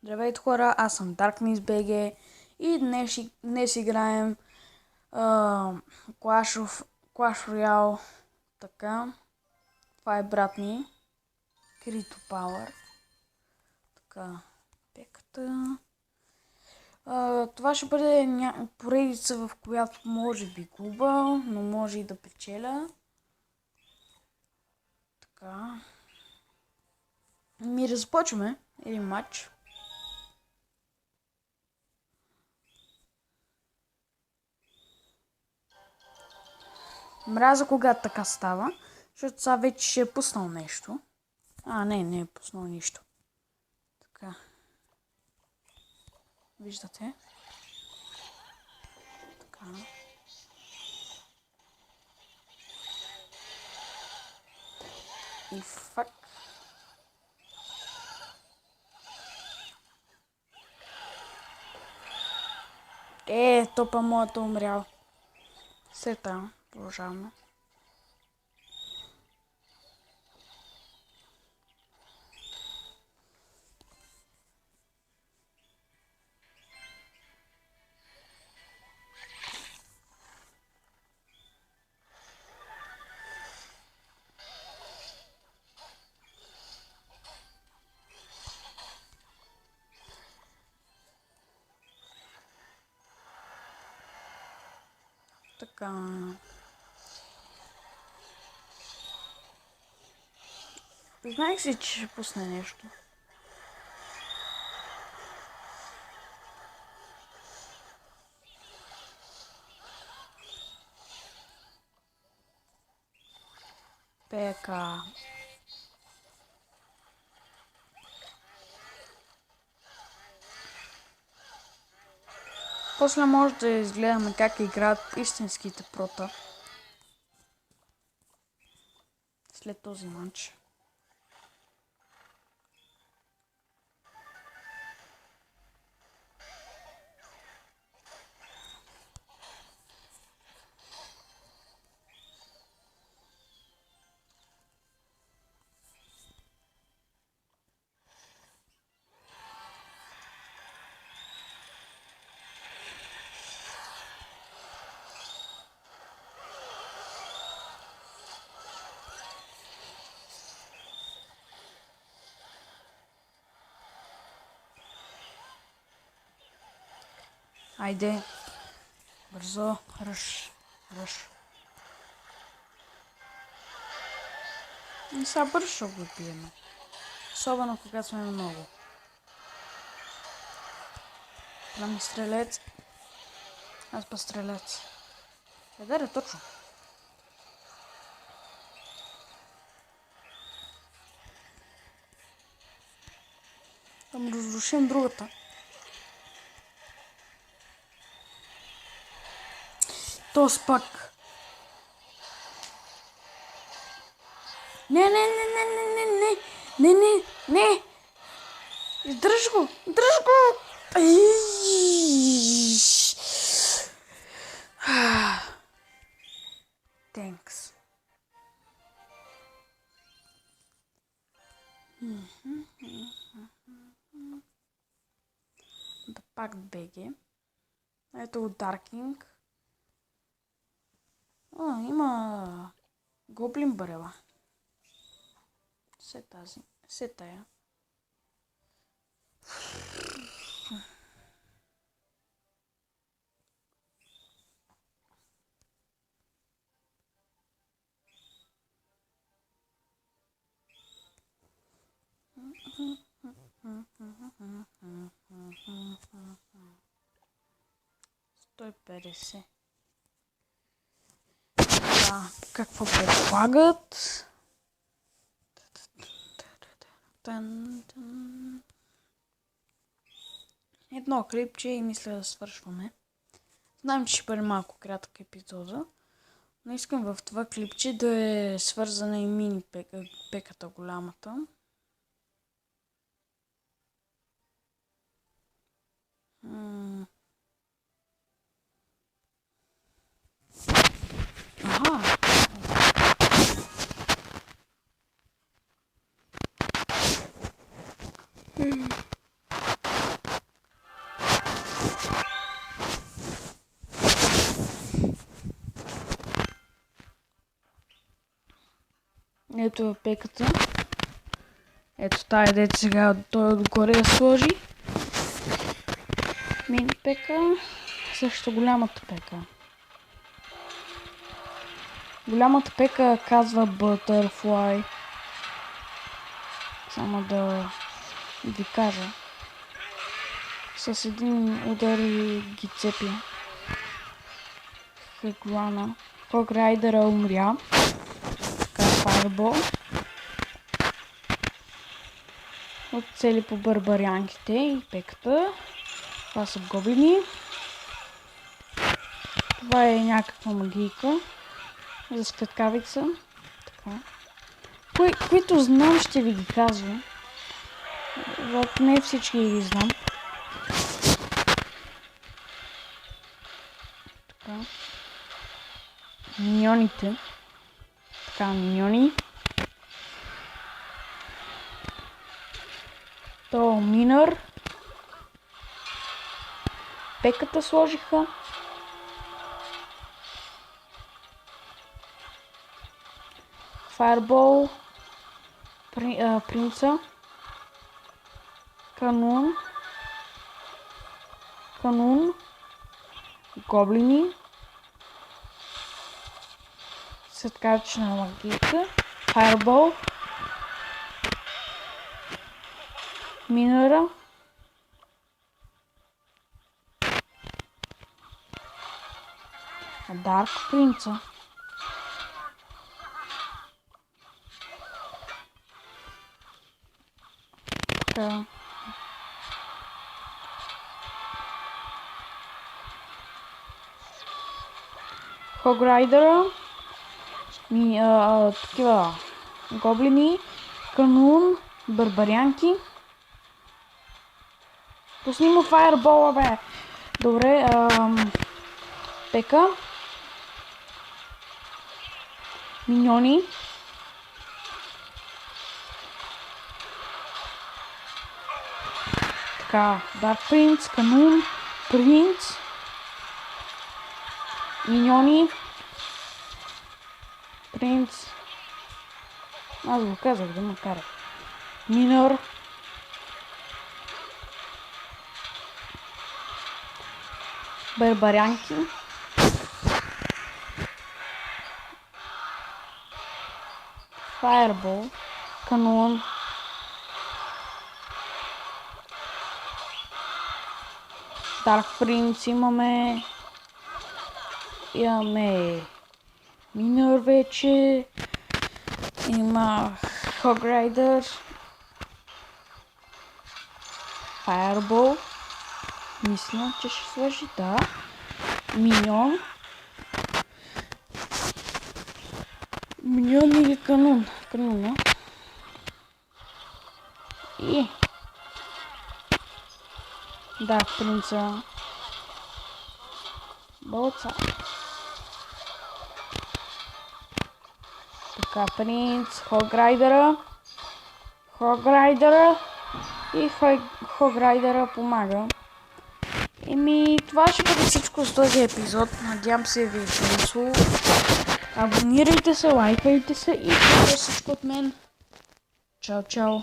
Здравейте хора, аз съм DarknessBG и днес играем Clash Royale. Така, това е брат ми, Крито Power. Така, пеката. Това ще бъде поредица, в която може би губа, но може и да печеля. Така. Да започваме един матч. Мраза когато така става, защото сега вече ще е пуснал нещо. Не е пуснал нищо. Така. Виждате? Така. И фак. Топа моята умрял. Сета, продължаваме. Така. Знаех си, че ще пусне нещо. Пека. После може да изгледаме как играят истинските прота. След този матч. Айде. Бързо. Ръш. И сега бързо ще го пием. Особено когато сме много. Прямо стрелец. Аз па стрелец. Къде точно? Да му разрушим другата. Тос пак. Не. Дръж го. Thanks. Да пак беге. Ето от Даркинг. Има гоблин барела. Се тая. Стой 50. Какво предлагат? Едно клипче и мисля да свършваме. Знам, че ще бъде малко кратък епизода, но искам в това клипче да е свързана и мини пеката голямата. Ето е пеката. Ето тая дете сега той отгоре я сложи. Мини пека. Също голямата пека. Голямата пека казва Butterfly. Само да ви кажа. С един удар ги цепи. Хеглана. Хограйдера умря. Така, Fireball. Отцели по барбарянките и пеката. Това са гоблини. Това е някаква магийка. За светкавица. Така. Които знам, ще ви ги казвам. Не всички ги знам. Така. Миньоните. Така, миньони. То минър. Пеката сложиха. Fireball. Принца. Канун. Гоблини. Светкавична магийка. Fireball. Минъра. Дарк принца. Така. Хограйдера. Такива гоблини. Канун. Барбарянки. Пусни му фаербола, бе. Добре, пека. Миньони. Така, Дарк Принц, Канун, Принц. Миньони. Принц. Аз го казах да ме кара. Минър. Барбарянки. Fireball. Канун. Дарк Принц имаме. Имаме Минър вече. Има Хограйдер. Fireball. Мисля, че ще свърши, да. Миньон. Миньон или канун? Кануна. И да, принца. Болца. Така, принц. Хограйдера. И Хограйдера помага. Това ще бъде всичко с този епизод. Надявам се ви е харесало. Абонирайте се, лайкайте се и това е всичко от мен. Чао, чао!